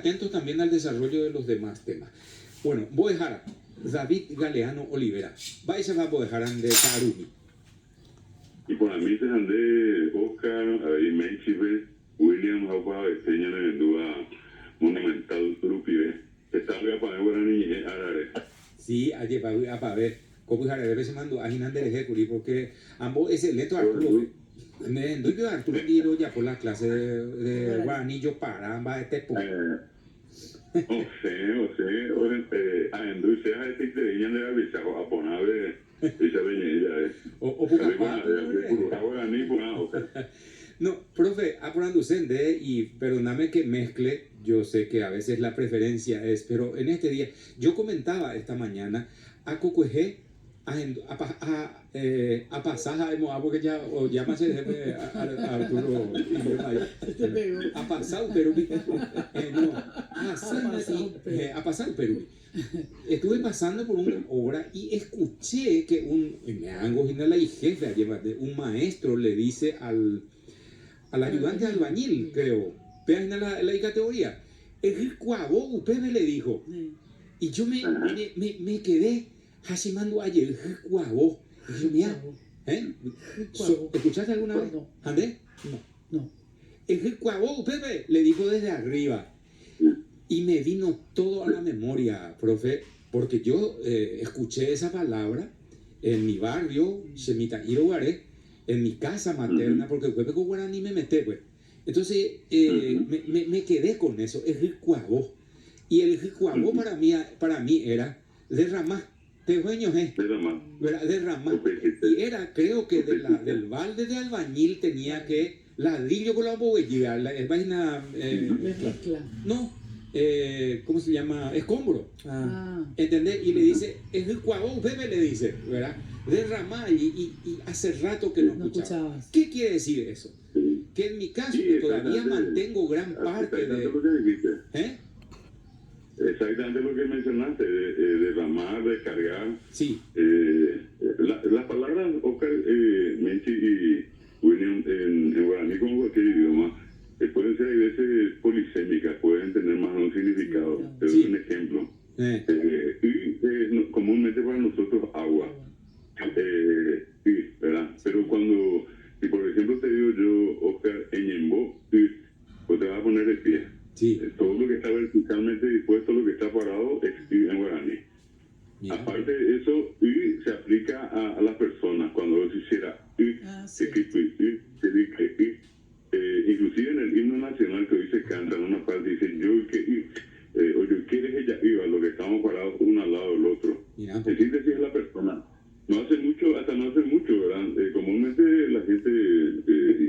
atentos también al desarrollo de los demás temas. Bueno, voy a dejar David Galeano Olivera. Vais a dejar de Karumi. Y por mí se andé Oscar, ahí Mechive, William Haupa, Esteña de Duda Monumental Trupide. Está bien para Guarani Arare. Sí, ayer para ver cómo Arare se mandó a Hinandere Hecuri, porque ambos excelentes Arturo. Me doy yo Arturo Tiro ya por la clase de Guarani, yo para ambas este punto. O sea, Andrew se ha de la visa a poner esa venida. O no, profe, apurándose y perdóname que mezcle, yo sé que a veces la preferencia es, pero en este día, yo comentaba esta mañana a Cocuejé, a pasaja de Moab, porque ya, o llámase jefe a Arturo, a pasar Perú, no, a pasar Perú. Estuve pasando por una obra y escuché que me hago la jefe, un maestro le dice al ayudante albañil, creo, vean la categoría, el cuavo, usted me le dijo, y yo me quedé Hashimando ayer, el cuavo, y yo mira, ¿escuchaste alguna vez? ¿André? No. El cuavo, usted le dijo desde arriba, y me vino todo a la memoria, profe, porque yo escuché esa palabra en mi barrio, Shemita Irogaré, en mi casa materna, porque el con guaraní me metí, pues. Entonces, me quedé con eso, el ricuabó. Y el ricuabó para mí era derramar, derramar. Y era, creo que del balde de albañil tenía que ladrillo con la boguilla, es vaina... no, ¿cómo se llama? Escombro. ¿Entendés? Y le dice, es ricuabó, bebé, le dice, ¿verdad? Derramar y hace rato que no escuchaba. ¿Qué quiere decir eso? Que en mi caso que todavía mantengo gran parte de... Exactamente lo que mencionaste, derramar, descargar. Sí. Las palabras Oscar, Menchi y William en guaraní como cualquier idioma pueden ser a veces polisémicas, pueden tener más de un significado. Te doy un ejemplo. Y comúnmente para nosotros agua. ¿Verdad? Pero cuando, si por ejemplo te digo yo, Oscar, Eñembó, pues te vas a poner de pie. Sí. Todo lo que está verticalmente dispuesto, lo que está parado, es en guaraní. Mira. Aparte de eso, se aplica a las personas. Cuando se hiciera inclusive en el himno nacional que hoy se canta, en una parte dice yo que o yo quieres ella iba, lo que estamos parados uno al lado del otro. En síntesis es la persona. No hace mucho, ¿verdad? Comúnmente la gente,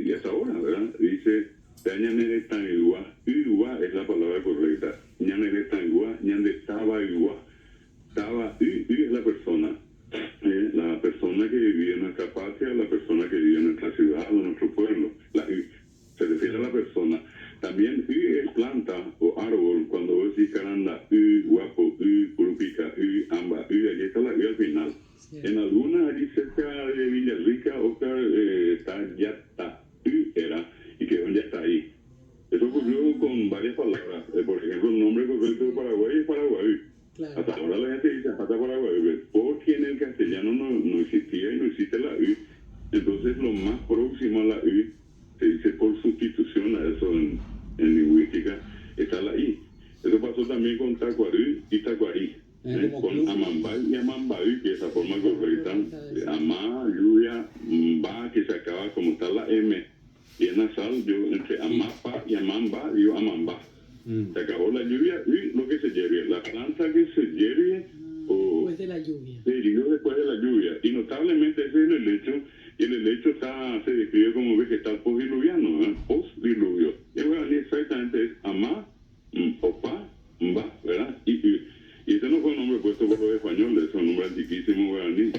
y hasta ahora, ¿verdad? Dice, ñane tan igual. Igual es la palabra correcta. Ñane tan igual, ñane estaba igual. Estaba, es la persona. La persona que vivía en nuestra patria, la persona que vivía en nuestra ciudad o nuestro pueblo. Se refiere a la persona. También es planta o árbol. Cuando vos decís caranda, guapo, purupica, amba, allí está la al final. Sí. En algunas allí cerca de Villarrica, Oscar, está Yata, era, y quedó en Yata ahí. Eso ocurrió con varias palabras. Por ejemplo, el nombre correcto de Paraguay es Paraguay. Claro. Hasta ahora la gente dice hasta Paraguay, porque en el castellano no existía y no existe la U. Entonces lo más próximo a la U se dice por sustitución a eso en lingüística, está la I. Eso pasó también con Tacuarí y Tacuarí. Con Amambay y Amambay, que es la forma correcta. Amá, lluvia, va, que se acaba como está la M. Y en nasal, yo entre Amapa y Amamba, digo Amamba. Se acabó la lluvia y lo que se hierve. La planta que se hierve después de la lluvia. Se hirió después de la lluvia. Y notablemente ese es el helecho. Y el helecho se describe como vegetal postdiluviano, ¿verdad? Postdiluvio. Y bueno, exactamente es Amá, Opa, Mba, ¿verdad? Y ese no fue un nombre puesto por los españoles, es un nombre antiquísimo guaraní.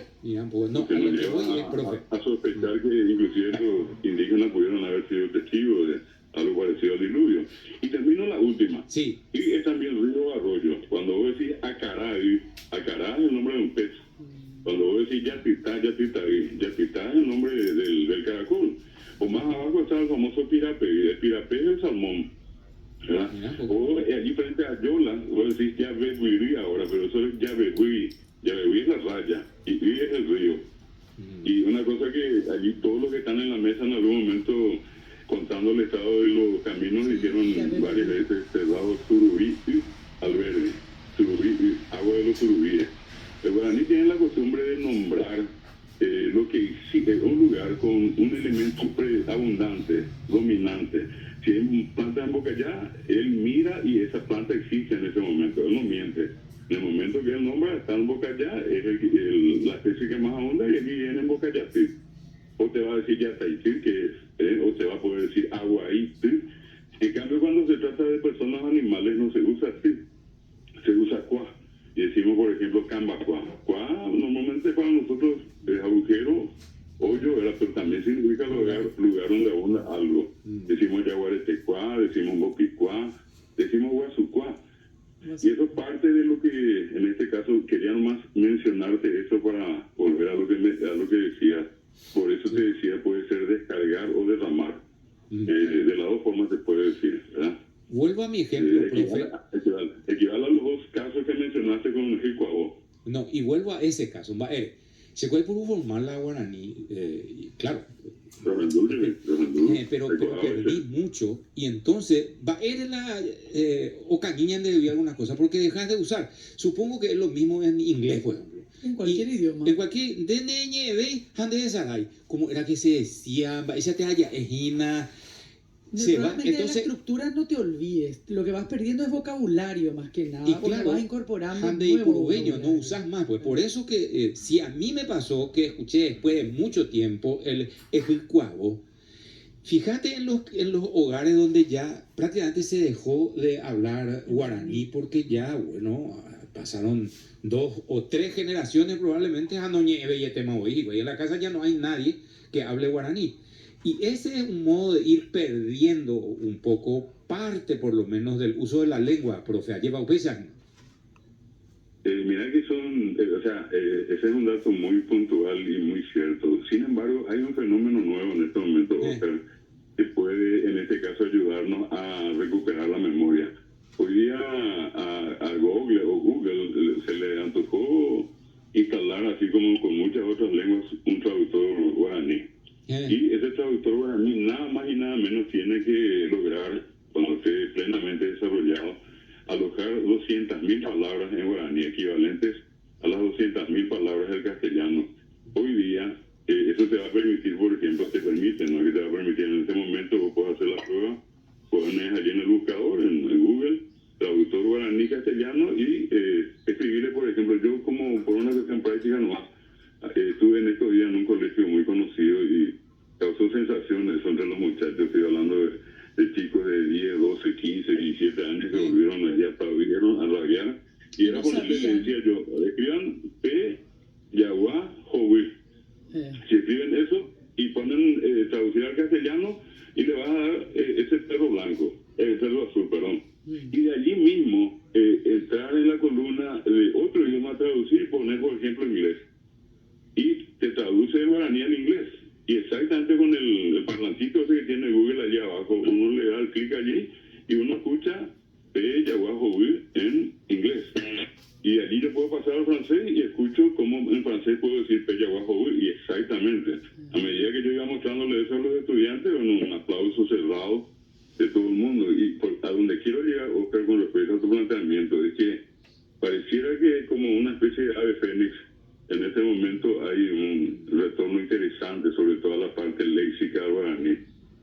Pues no, que nos lleva a sospechar que inclusive los indígenas pudieron haber sido testigos de algo parecido al diluvio. Y termino la última. Sí. Y es también río arroyo. Cuando vos decís acará es el nombre de un pez. Cuando vos decís yatitá es el nombre del caracol. O más abajo está el famoso pirapé, y el pirapé es el salmón. ¿Verdad? O allí frente decís Yabehuiri ahora, pero eso es Yabehui. Yabehui es la raya y Hui es el río. Y una cosa que allí todos los que están en la mesa en algún momento contando el estado de los caminos dijeron varias veces cerrado Surubí Alberdi, Surubí, agua de los surubíes. El guaraní tiene la costumbre de nombrar lo que existe, un lugar con un elemento abundante, dominante. Si hay planta en Bocayá, él mira y esa planta existe en ese momento, él no miente. En el momento que él nombra, está en Bocayá, es la especie que más abunda y aquí viene en Bocayá. ¿Sí? O te va a decir Yataitil, que es, o te va a poder decir Aguaí. ¿Sí? En cambio, cuando se trata de personas animales, no se usa así, se usa Cuá. Y decimos, por ejemplo, Cambacuá. Cuá normalmente para nosotros es agujero, hoyo, ¿verdad? Pero también significa lugar donde abunda algo. Decimos Yaguaretecuá, decimos Bopicuá, decimos Guasucuá. Y eso es parte de lo que, en este caso, quería nomás mencionarte eso para volver a lo que decías. Por eso te decía, puede ser descargar o derramar. De las dos formas se puede decir, ¿verdad? Vuelvo a mi ejemplo, profe. Equivale a los dos casos que mencionaste con el Jicuabo. No, y vuelvo a ese caso. Se puede formar la guaraní, claro. Pero perdí mucho y entonces va a ir la ocañiña de vivir alguna cosa porque dejas de usar. Supongo que es lo mismo en inglés, por ejemplo. En cualquier idioma. En cualquier, de neñe, ve, ande de saray. Como era que se decía, esa te haya ejina. Naturalmente de la estructura no te olvides. Lo que vas perdiendo es vocabulario más que nada. Y claro, vas incorporando nuevo no usas más. Pues por eso que si a mí me pasó que escuché después de mucho tiempo el ejicuabo, fíjate en los hogares donde ya prácticamente se dejó de hablar guaraní porque ya, bueno, pasaron 2 o 3 generaciones probablemente a Noñeve y Etemaoijico. Y en la casa ya no hay nadie que hable guaraní. Y ese es un modo de ir perdiendo un poco parte, por lo menos, del uso de la lengua, profe. Lleva mira que ese es un dato muy puntual y muy cierto. Sin embargo, hay un fenómeno nuevo en este momento, Oscar, que puede, en este caso, ayudarnos a recuperar la memoria. Hoy día a Google se le antojó instalar, así como con muchas otras lenguas, un traductor guaraní. Y ese traductor guaraní nada más y nada menos tiene que lograr, cuando esté plenamente desarrollado, alojar 200.000 palabras en guaraní, equivalentes a las 200.000 palabras del castellano. Hoy día, eso te va a permitir, por ejemplo, no es que te va a permitir en este momento, vos puedes hacer la prueba, pones allí en el buscador, en Google, traductor guaraní castellano y escribirle, por ejemplo, yo como por una cuestión práctica nomás, estuve en estos días en un colegio muy conocido y causó sensaciones entre los muchachos. Estoy hablando de chicos de 10, 12, 15, 17 años que volvieron allá, aplaudieron a rabiar. Y era porque les decía yo, escriban P, Yaguá, Joví. Si escriben eso y ponen traducir al castellano y le vas a dar ese perro blanco, cerdo azul, perdón. Y de allí mismo entrar en la columna de otro idioma a traducir y poner, por ejemplo, inglés. Y te traduce el guaraní al inglés. Y exactamente con el parlantito ese que tiene Google allí abajo, uno le da el clic allí y uno escucha P, Yaguá, Joví en inglés. Y allí yo puedo pasar al francés y escucho cómo en francés puedo decir P, Yaguá, Joví. Y exactamente. A medida que yo iba mostrándole eso a los estudiantes, bueno, un aplauso cerrado de todo el mundo. Y a donde quiero llegar, Oscar, con respecto a tu planteamiento, es que pareciera que es como una especie de ave fénix. En este momento hay un retorno interesante, sobre todo la parte léxica del guaraní.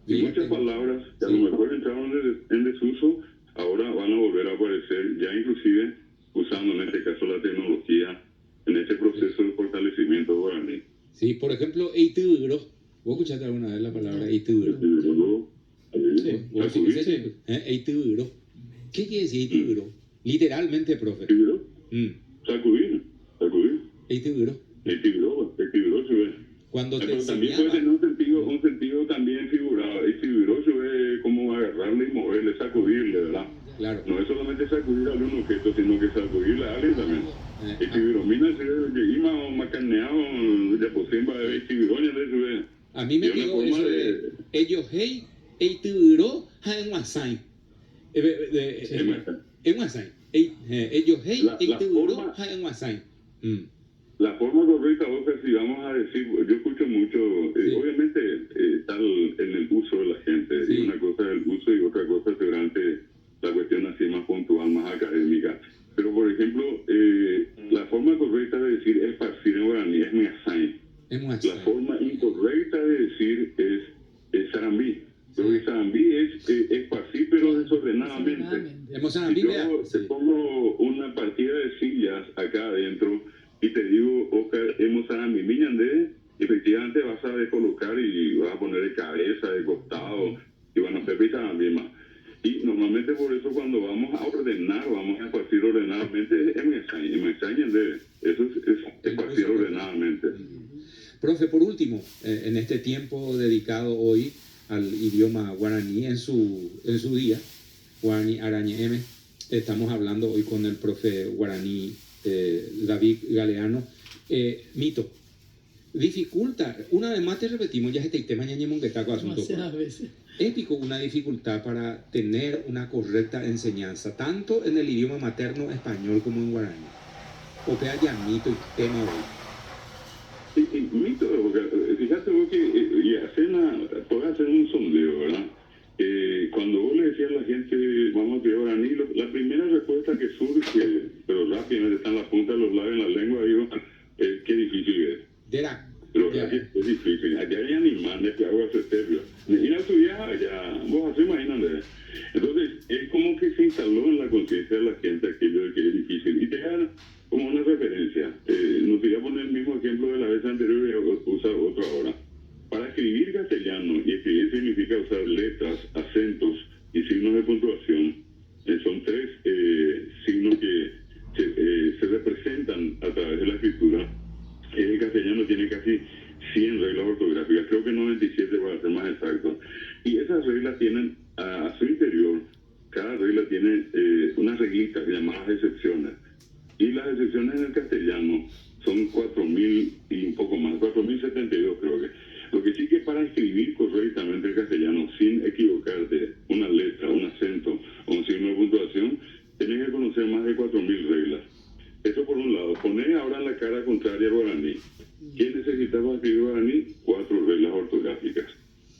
Y muchas palabras que a lo mejor entraron en desuso, ahora van a volver a aparecer, ya inclusive usando en este caso la tecnología, en este proceso de fortalecimiento del guaraní. Sí, por ejemplo, Eitubro. ¿Vos escuchaste alguna vez la palabra Eitubro? Eitubro. ¿Qué quiere decir Eitubro? Literalmente, profe. ¿Eitubro? Sacudir. Eitubro. Cuando te pero también puede tener un sentido también figurado. Eitubro es como agarrarle y moverle, sacudirle, ¿verdad? Claro. No es solamente sacudir a un objeto, sino que sacudirle a alguien también. Eitubro, a mí me quedó eso de ellos, hey, Eitubro, en Masai. En Masai. La forma correcta, Oscar, si vamos a decir, yo escucho mucho, obviamente está en el uso de la gente, y una cosa es el uso y otra cosa es durante la cuestión así más puntual, más académica. Pero, por ejemplo, la forma correcta de decir esparcir en guaraní es miasain. La forma incorrecta de decir es sarambí. Porque sarambí es esparcir, pero desordenadamente. Si yo te pongo una partida de sillas acá adentro y te digo, Oscar, hemos sarambí miñandé, efectivamente vas a descolocar y vas a poner de cabeza, de costado, y van a hacer sarambí más. Y normalmente por eso cuando vamos a ordenar, vamos a esparcir ordenadamente, eso es esparcir ordenadamente. Profe, por último, en este tiempo dedicado hoy al idioma guaraní en su día, Guaraní Araña M, estamos hablando hoy con el profe guaraní David Galeano. Mito, dificulta, una vez más te repetimos, ya este tema ñañemón que está con asunto. Épico, una dificultad para tener una correcta enseñanza, tanto en el idioma materno español como en guaraní. O sea, ya mito y tema hoy. Mito, fíjate vos que podés hacer un sondeo, ¿verdad? Cuando vos le decías a la gente, vamos a estudiar guaraní, la primera respuesta que surge, pero rápidamente está en la punta de los labios, en la lengua, digo, qué difícil es. Pero es difícil. Allá hay animales que agua se terria. Ir a estudiar, ya, vos así imagínate. Entonces, es como que se instaló en la conciencia de la gente aquello de que es difícil. Y te da como una referencia. No te voy a poner el mismo ejemplo de la vez anterior y usar otro ahora. Para escribir castellano, y escribir significa usar letras, acentos y signos de puntuación, son tres signos que se representan a través de la escritura. El castellano tiene casi 100 reglas ortográficas, creo que 97 para ser más exacto. Y esas reglas tienen a su interior, cada regla tiene unas reglitas llamadas excepciones. Y las excepciones en el castellano son 4.000 y un poco más, 4.072 creo que. Lo que sí que para escribir correctamente el castellano sin equivocarte una letra, un acento o un signo de puntuación, tenés que conocer más de 4.000 reglas. Eso por un lado. Poner ahora en la cara contraria al guaraní. ¿Qué necesitas para escribir guaraní? 4 reglas ortográficas.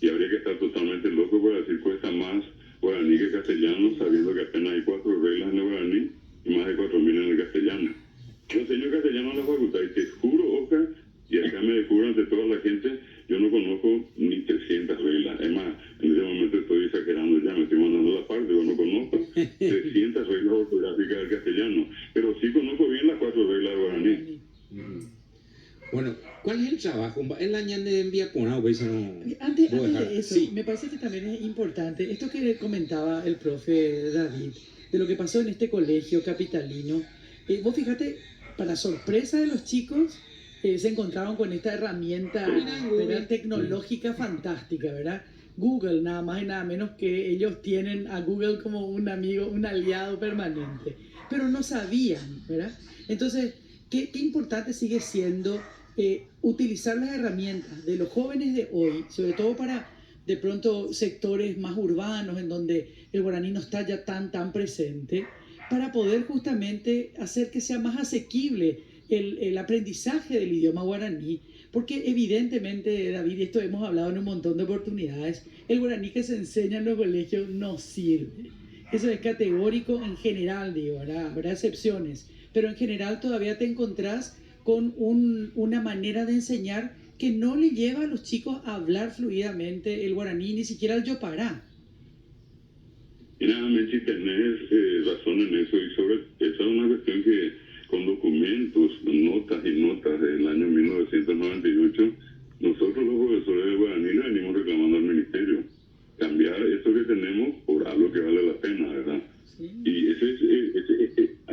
Y habría que estar totalmente loco para decir cuesta más guaraní que castellano, sabiendo que apenas hay 4 reglas en el guaraní y más de 4.000 en el castellano. Yo enseño castellano en la facultad y te juro, Oscar, y acá me descubro ante toda la gente, yo no conozco ni 300 reglas. Es más, en ese momento estoy exagerando ya, me estoy mandando la parte, yo no conozco 300 reglas ortográficas del castellano, pero sí conozco bien las 4 reglas del guaraní. Bueno, ¿cuál es el trabajo? ¿El año de envía con algo? Antes de eso, sí, me parece que también es importante, esto que comentaba el profe David, de lo que pasó en este colegio capitalino. Vos fíjate, para sorpresa de los chicos, se encontraron con esta herramienta, ¿verdad?, tecnológica fantástica, ¿verdad? Google, nada más y nada menos que ellos tienen a Google como un amigo, un aliado permanente, pero no sabían, ¿verdad? Entonces, qué importante sigue siendo utilizar las herramientas de los jóvenes de hoy, sobre todo para de pronto sectores más urbanos en donde el guaraní no está ya tan presente, para poder justamente hacer que sea más asequible el aprendizaje del idioma guaraní, porque evidentemente, David, y esto hemos hablado en un montón de oportunidades, el guaraní que se enseña en los colegios no sirve. Eso es categórico en general, digo, habrá excepciones, pero en general todavía te encontrás con una manera de enseñar que no le lleva a los chicos a hablar fluidamente el guaraní, ni siquiera el yopará. Y nada, Menchi, tenés razón en eso, y sobre esa es una cuestión que con documentos, notas y notas del año 1998, nosotros los profesores de guaraní le venimos reclamando al ministerio cambiar esto que tenemos por algo que vale la pena, ¿verdad? Sí. Y ese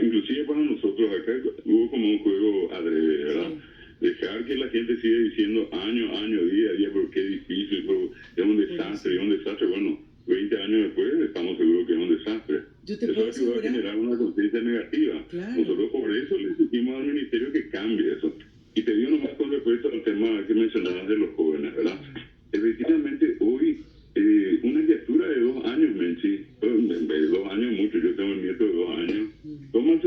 inclusive para nosotros acá hubo como un juego adrede, ¿verdad? Sí. Dejar que la gente siga diciendo año a día, pero qué difícil, pero es un desastre, bueno, 20 años después estamos seguros que es un desastre. Eso ayudó a generar una conciencia negativa. Claro. Nosotros por eso le exigimos al ministerio que cambie eso. Y te digo nomás con respecto al tema que mencionabas de los jóvenes, ¿verdad? Efectivamente, hoy una criatura de 2 años, Menchi, 2 años mucho, yo tengo un nieto de 2 años, toma el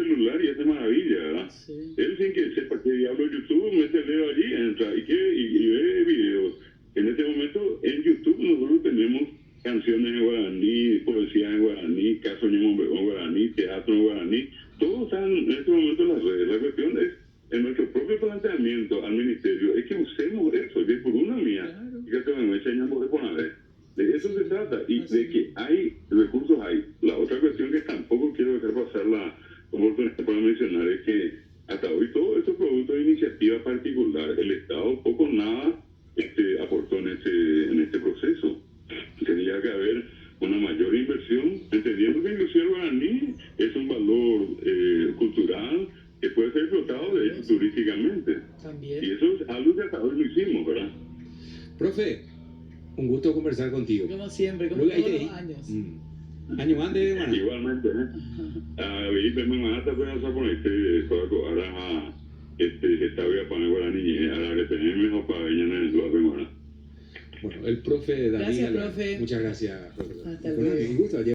Sí. Él sin que sepa que diablo YouTube, mete el dedo allí, entra y ve videos. En este momento en YouTube nosotros tenemos canciones en guaraní, poesía en guaraní, caso en guaraní, teatro en guaraní. Todo está en este momento en las redes. La cuestión es, en nuestro propio planteamiento al ministerio, es que usemos eso, que por una mía, Claro. fíjate, me enseñamos de poner. De eso se trata, y de que hay recursos, hay. La otra cuestión que tampoco quiero dejar pasar la oportunidad para mencionar es que hasta hoy todos estos productos de iniciativa particular, el Estado poco o nada aportó en este proceso. Tendría que haber una mayor inversión, entendiendo que inclusive el guaraní es un valor cultural que puede ser explotado de hecho turísticamente. También. Y eso es algo que hasta hoy lo hicimos, ¿verdad? Profe, un gusto conversar contigo. Como siempre, como Luego, todos los años. Año antes, bueno. Igualmente, me mata pues a ponerte ahora esta voy a poner guaraní, ahora que tenemos para venir en el lugar. Bueno, el profe David. Gracias, profe. Muchas gracias, profe. Hasta luego. Un gusto.